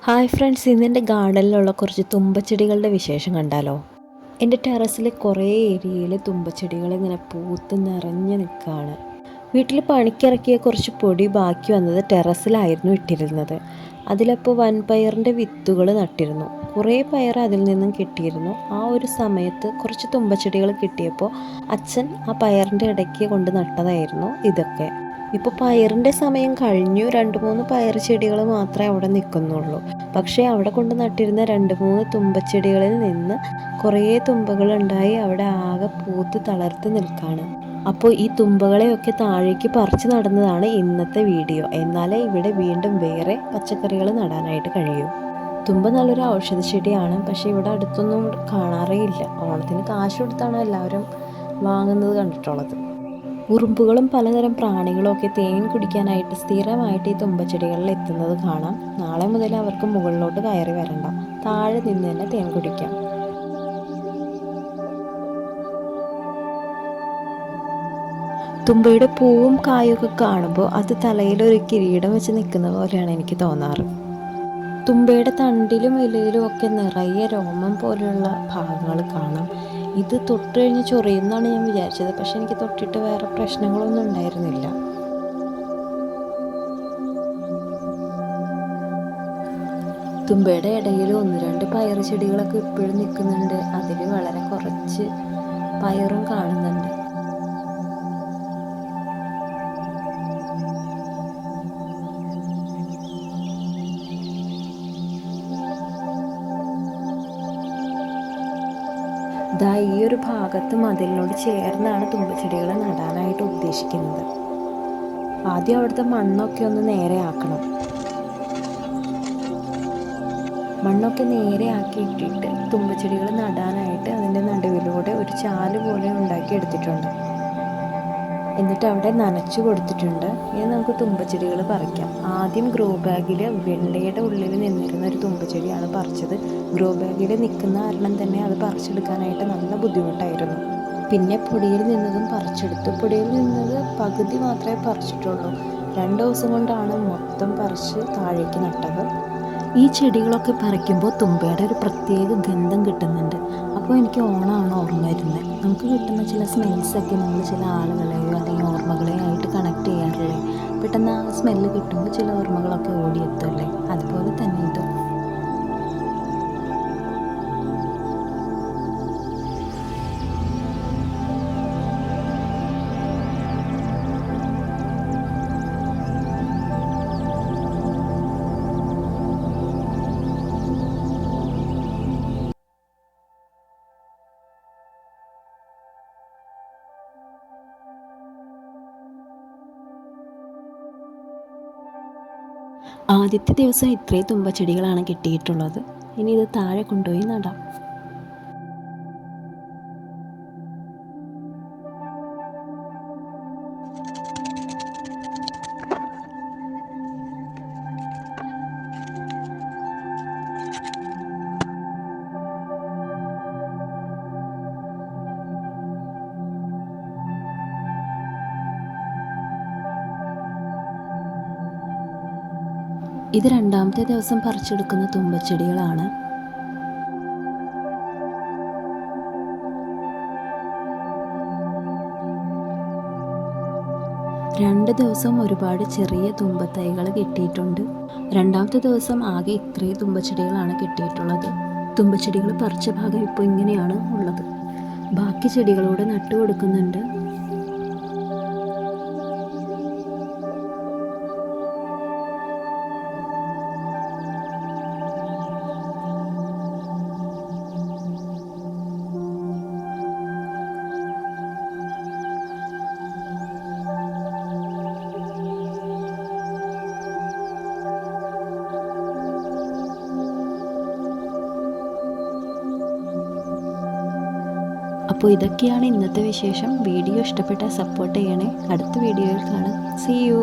Hi friends, ഇന്നെൻ്റെ ഗാർഡനിലുള്ള കുറച്ച് തുമ്പച്ചെടികളുടെ വിശേഷം കണ്ടാലോ. എൻ്റെ ടെറസിൽ കുറേ ഏരിയയിൽ തുമ്പച്ചെടികൾ ഇങ്ങനെ പൂത്ത് നിറഞ്ഞ് നിൽക്കുകയാണ്. വീട്ടിൽ പണിക്കിറക്കിയ കുറച്ച് പൊടി ബാക്കി വന്നത് ടെറസിലായിരുന്നു ഇട്ടിരുന്നത്. അതിലപ്പോൾ വൻപയറിൻ്റെ വിത്തുകൾ നട്ടിരുന്നു. കുറേ പയർ അതിൽ നിന്നും കിട്ടിയിരുന്നു. ആ ഒരു സമയത്ത് കുറച്ച് തുമ്പച്ചെടികൾ കിട്ടിയപ്പോൾ അച്ഛൻ ആ പയറിൻ്റെ ഇടയ്ക്ക് കൊണ്ട് നട്ടതായിരുന്നു ഇതൊക്കെ. ഇപ്പോൾ പയറിൻ്റെ സമയം കഴിഞ്ഞു. 2-3 പയർ ചെടികൾ മാത്രമേ അവിടെ നിൽക്കുന്നുള്ളൂ. പക്ഷേ അവിടെ കൊണ്ട് നട്ടിരുന്ന 2-3 തുമ്പച്ചെടികളിൽ നിന്ന് കുറേ തുമ്പകളുണ്ടായി അവിടെ ആകെ പൂത്ത് തളർത്ത് നിൽക്കുകയാണ്. അപ്പോൾ ഈ തുമ്പകളെയൊക്കെ താഴേക്ക് പറിച്ച് നടന്നതാണ് ഇന്നത്തെ വീഡിയോ. എന്നാലേ ഇവിടെ വീണ്ടും വേറെ പച്ചക്കറികൾ നടാനായിട്ട് കഴിയൂ. തുമ്പ നല്ലൊരു ഔഷധ ചെടിയാണ്. പക്ഷേ ഇവിടെ അടുത്തൊന്നും കാണാറേ ഇല്ല. ഓണത്തിന് കാശ് കൊടുത്താണ് എല്ലാവരും വാങ്ങുന്നത് കണ്ടിട്ടുള്ളത്. ഉറുമ്പുകളും പലതരം പ്രാണികളും ഒക്കെ തേൻ കുടിക്കാനായിട്ട് സ്ഥിരമായിട്ട് ഈ തുമ്പച്ചെടികളിൽ എത്തുന്നത് കാണാം. നാളെ മുതൽ അവർക്ക് മുകളിലോട്ട് കയറി വരണ്ട, താഴെ നിന്ന് തന്നെ തേൻ കുടിക്കാം. തുമ്പയുടെ പൂവും കായൊക്കെ കാണുമ്പോൾ അത് തലയിൽ ഒരു കിരീടം വെച്ച് നിൽക്കുന്ന പോലെയാണ് എനിക്ക് തോന്നാറ്. തുമ്പയുടെ തണ്ടിലും ഇലയിലും ഒക്കെ നിറയെ രോമം പോലെയുള്ള ഭാഗങ്ങൾ കാണാം. ഇത് തൊട്ട് കഴിഞ്ഞ് ചൊറിയുന്നാണ് ഞാൻ വിചാരിച്ചത്. പക്ഷെ എനിക്ക് തൊട്ടിട്ട് വേറെ പ്രശ്നങ്ങളൊന്നും ഉണ്ടായിരുന്നില്ല. തുമ്പയുടെ ഇടയിൽ 1-2 പയർ ചെടികളൊക്കെ ഇപ്പോഴും നിൽക്കുന്നുണ്ട്. അതിൽ വളരെ കുറച്ച് പയറും കാണുന്നുണ്ട്. ഈ ഒരു ഭാഗത്ത് മതിലിനോട് ചേർന്നാണ് തുമ്പച്ചെടികൾ നടാനായിട്ട് ഉദ്ദേശിക്കുന്നത്. ആദ്യം അവിടുത്തെ മണ്ണൊക്കെ ഒന്ന് നേരെയാക്കണം. മണ്ണൊക്കെ നേരെയാക്കിയിട്ടിട്ട് തുമ്പച്ചെടികൾ നടാനായിട്ട് അതിൻ്റെ നടുവിലൂടെ ഒരു ചാല് പോലെ ഉണ്ടാക്കി എടുത്തിട്ടുണ്ട്. എന്നിട്ട് അവിടെ നനച്ചു കൊടുത്തിട്ടുണ്ട്. ഇനി നമുക്ക് തുമ്പച്ചെടികൾ പറിക്കാം. ആദ്യം ഗ്രോ ബാഗിൽ വെള്ളയുടെ ഉള്ളിൽ നിന്നിരുന്ന ഒരു തുമ്പച്ചെടിയാണ് പറിച്ചത്. ഗ്രോ ബാഗിൽ നിൽക്കുന്ന കാരണം തന്നെ അത് പറിച്ചെടുക്കാനായിട്ട് നല്ല ബുദ്ധിമുട്ടായിരുന്നു. പിന്നെ പൊടിയിൽ നിന്നതും പറിച്ചെടുത്തു. പൊടിയിൽ നിന്നത് പകുതി മാത്രമേ പറിച്ചിട്ടുള്ളൂ. 2 ദിവസം കൊണ്ടാണ് മൊത്തം പറിച്ച് താഴേക്ക് നട്ടത്. ഈ ചെടികളൊക്കെ പറിക്കുമ്പോൾ തുമ്പയുടെ ഒരു പ്രത്യേക ഗന്ധം കിട്ടുന്നുണ്ട്. അപ്പോൾ എനിക്ക് ഓണമാണ് ഓർമ്മ വരുന്നത്. നമുക്ക് കിട്ടുന്ന ചില സ്മെൽസൊക്കെ നമ്മൾ ചില ആളുകളെയോ അല്ലെങ്കിൽ ഓർമ്മകളെയോ ആയിട്ട് കണക്ട് ചെയ്യാറില്ലേ. പെട്ടെന്ന് ആ സ്മെല്ല് കിട്ടുമ്പോൾ ചില ഓർമ്മകളൊക്കെ ഓടിയെത്തുമല്ലേ. അതുപോലെ തന്നെ ഇത്. ആദ്യത്തെ ദിവസം ഇത്രയും തുമ്പച്ചെടികളാണ് കിട്ടിയിട്ടുള്ളത്. ഇനി ഇത് താഴെ കൊണ്ടുപോയി നടാം. ഇത് 2ാമത്തെ ദിവസം പറിച്ചെടുക്കുന്ന തുമ്പച്ചെടികളാണ്. രണ്ട് ദിവസം ഒരുപാട് ചെറിയ തുമ്പത്തൈകൾ കിട്ടിയിട്ടുണ്ട്. 2ാമത്തെ ദിവസം ആകെ ഇത്രയും തുമ്പച്ചെടികളാണ് കിട്ടിയിട്ടുള്ളത്. തുമ്പച്ചെടികൾ പറിച്ച ഭാഗം ഇപ്പോൾ ഇങ്ങനെയാണ് ഉള്ളത്. ബാക്കി ചെടികളോട് നട്ടു കൊടുക്കുന്നുണ്ട്. അപ്പോൾ ഇതൊക്കെയാണ് ഇന്നത്തെ വിശേഷം. വീഡിയോ ഇഷ്ടപ്പെട്ടാൽ സപ്പോർട്ട് ചെയ്യണേ. അടുത്ത വീഡിയോയിൽ കാണാം. See U.